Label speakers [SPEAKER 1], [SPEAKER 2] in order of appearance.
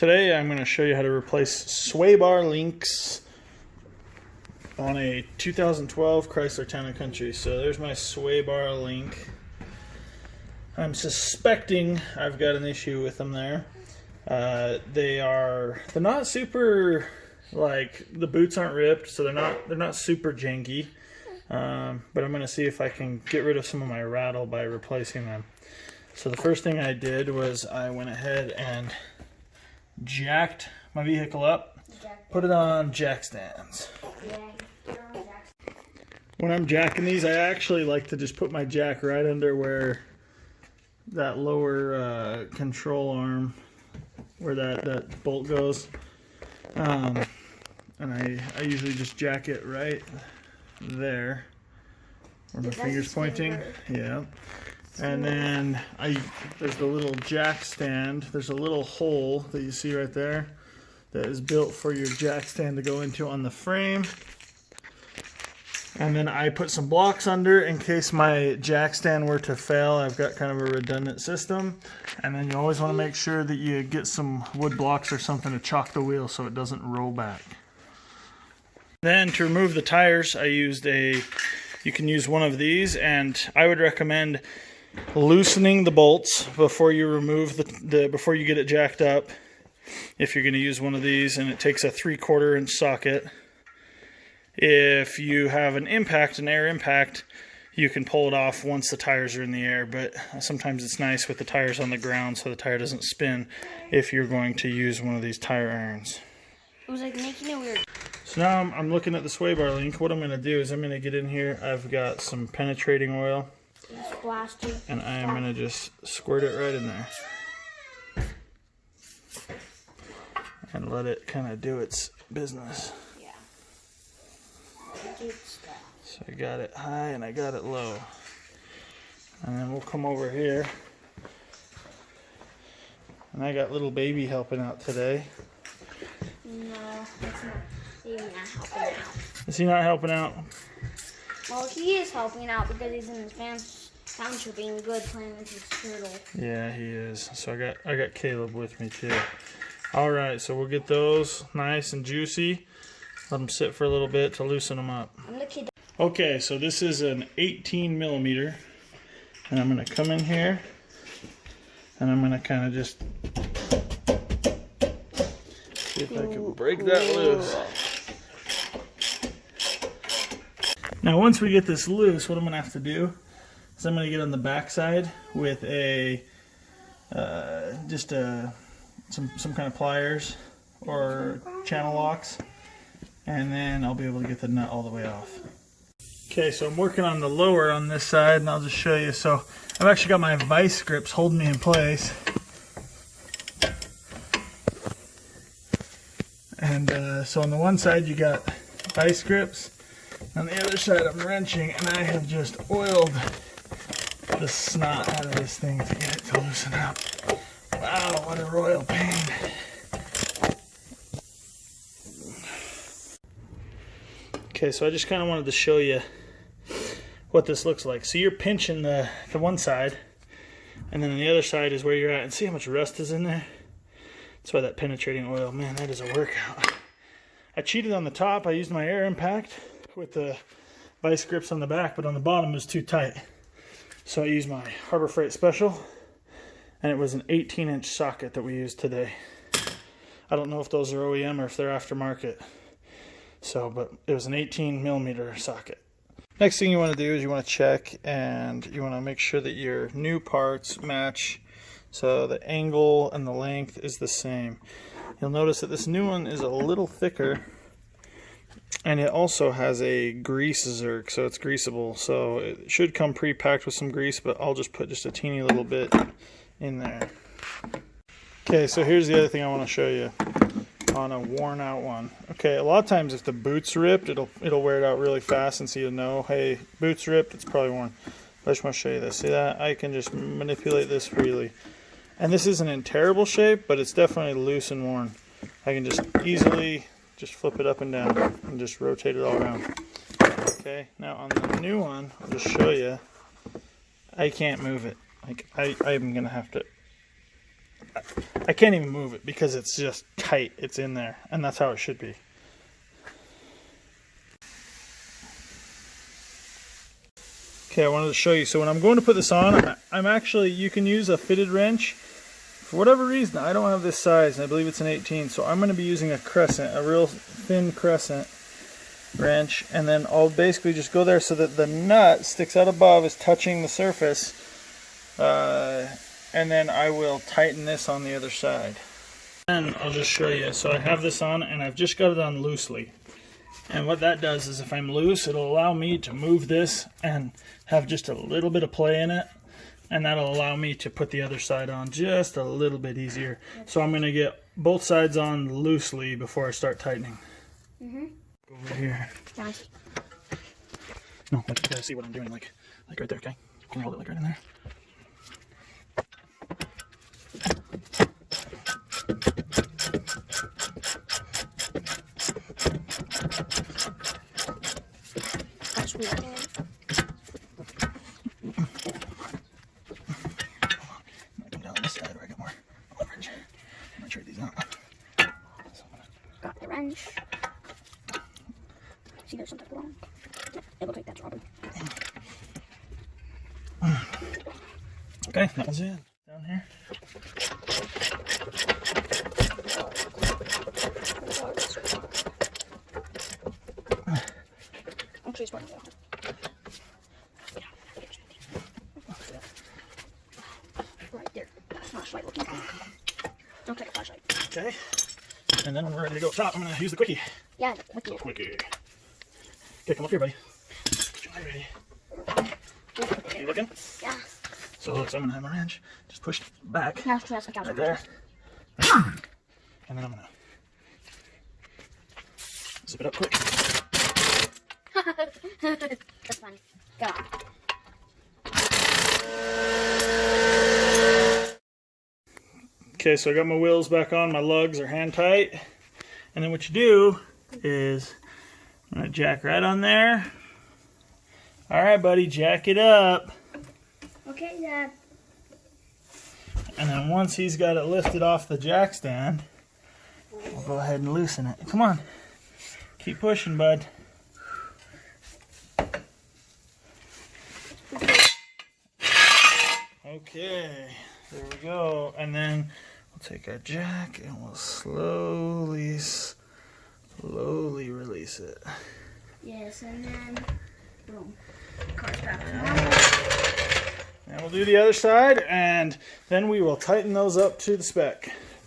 [SPEAKER 1] Today I'm going to show you how to replace sway bar links on a 2012 Chrysler Town and Country. So there's my sway bar link. I'm suspecting I've got an issue with them there. They're not super, like, the boots aren't ripped, so they're not super janky. But I'm going to see if I can get rid of some of my rattle by replacing them. So the first thing I did was I went ahead and jacked my vehicle up, put it on jack stands. When I'm jacking these, I actually like to just put my jack right under where that lower control arm, where that bolt goes. And I usually just jack it right there where my finger's pointing. Yeah. And then there's the little jack stand. There's a little hole that you see right there that is built for your jack stand to go into on the frame. And then I put some blocks under in case my jack stand were to fail. I've got kind of a redundant system. And then you always want to make sure that you get some wood blocks or something to chock the wheel so it doesn't roll back. Then to remove the tires, you can use one of these, and I would recommend loosening the bolts before you remove before you get it jacked up. If you're going to use one of these, and it takes a 3/4 inch socket. If you have an air impact, you can pull it off once the tires are in the air, but sometimes it's nice with the tires on the ground so the tire doesn't spin if you're going to use one of these tire irons.
[SPEAKER 2] It was like making it weird.
[SPEAKER 1] So now I'm looking at the sway bar link. What I'm going to do is I'm going to get in here. I've got some penetrating oil. And I am going to just squirt it right in there. And let it kind of do its business.
[SPEAKER 2] Yeah.
[SPEAKER 1] So I got it high and I got it low. And then we'll come over here. And I got little baby helping out today.
[SPEAKER 2] No, that's not. He's not helping out.
[SPEAKER 1] Is he not helping out?
[SPEAKER 2] Well, he is helping out because he's in his township being good playing with his turtle.
[SPEAKER 1] Yeah, he is. So I got Caleb with me too. All right, so we'll get those nice and juicy. Let them sit for a little bit to loosen them up. Okay, so this is an 18 millimeter, and I'm going to come in here, and I'm going to kind of just see if I can break that loose. Now, once we get this loose, what I'm going to have to do is I'm going to get on the back side with some kind of pliers or channel locks, and then I'll be able to get the nut all the way off. Okay, so I'm working on the lower on this side, and I'll just show you. So I've actually got my vice grips holding me in place. And so on the one side you got vice grips, on the other side I'm wrenching, and I have just oiled the snot out of this thing to get it to loosen up. Wow, what a royal pain. Okay, so I just kind of wanted to show you what this looks like. So you're pinching the one side, and then on the other side is where you're at, and see how much rust is in there? That's why that penetrating oil, man, that is a workout. I cheated on the top. I used my air impact with the vice grips on the back, but on the bottom it was too tight. So I used my Harbor Freight Special, and it was an 18-inch socket that we used today. I don't know if those are OEM or if they're aftermarket. So, but it was an 18 millimeter socket. Next thing you want to do is you want to check, and you want to make sure that your new parts match. So the angle and the length is the same. You'll notice that this new one is a little thicker, and it also has a grease zerk, so it's greasable. So it should come pre-packed with some grease, but I'll just put just a teeny little bit in there. Okay, so here's the other thing I want to show you on a worn out one. Okay, a lot of times if the boot's ripped, it'll wear it out really fast, and so you'll know, hey, boot's ripped, it's probably worn. But I just want to show you this. See that? I can just manipulate this freely. And this isn't in terrible shape, but it's definitely loose and worn. I can just easily just flip it up and down and just rotate it all around. Okay, now on the new one, I'll just show you, I can't move it. Like I'm gonna have to I can't even move it because it's just tight. It's in there, and that's how it should be. Okay, I wanted to show you. So when I'm going to put this on, I'm actually, you can use a fitted wrench. For whatever reason, I don't have this size, and I believe it's an 18, so I'm going to be using a crescent, a real thin crescent wrench, and then I'll basically just go there so that the nut sticks out above, is touching the surface, and then I will tighten this on the other side. And I'll just show you. So I have this on, and I've just got it on loosely. And what that does is if I'm loose, it'll allow me to move this and have just a little bit of play in it. And that'll allow me to put the other side on just a little bit easier. So I'm going to get both sides on loosely before I start tightening. Go over here.
[SPEAKER 2] Nice.
[SPEAKER 1] No, like you gotta see what I'm doing, like right there, okay? Can you hold it like right in there?
[SPEAKER 2] That's weird.
[SPEAKER 1] Come down this side where I got more leverage. I'm gonna trade these out.
[SPEAKER 2] Got the wrench. See, there's something wrong. It looks like that's rubber.
[SPEAKER 1] Okay, that one's in. Down here.
[SPEAKER 2] Actually, it's working though. Right there. Flashlight looking. Don't take a flashlight.
[SPEAKER 1] Okay. And then when we're ready to go up top, I'm gonna use the quickie.
[SPEAKER 2] Yeah, with you.
[SPEAKER 1] Quickie. Okay, come up here, buddy. Ready. You looking?
[SPEAKER 2] Yeah.
[SPEAKER 1] So I'm gonna have my wrench just push back
[SPEAKER 2] Now that's like
[SPEAKER 1] right there. And then I'm gonna zip it up quick.
[SPEAKER 2] That's funny. Go on.
[SPEAKER 1] Okay, so I got my wheels back on, my lugs are hand tight. And then what you do is I'm gonna jack right on there. Alright, buddy, jack it up.
[SPEAKER 2] Okay, Dad.
[SPEAKER 1] And then once he's got it lifted off the jack stand, we'll go ahead and loosen it. Come on. Keep pushing, bud. Okay, there we go. And then we'll take our jack and we'll slowly release it.
[SPEAKER 2] Yes, and then boom. Car's back.
[SPEAKER 1] And we'll do the other side, and then we will tighten those up to the spec.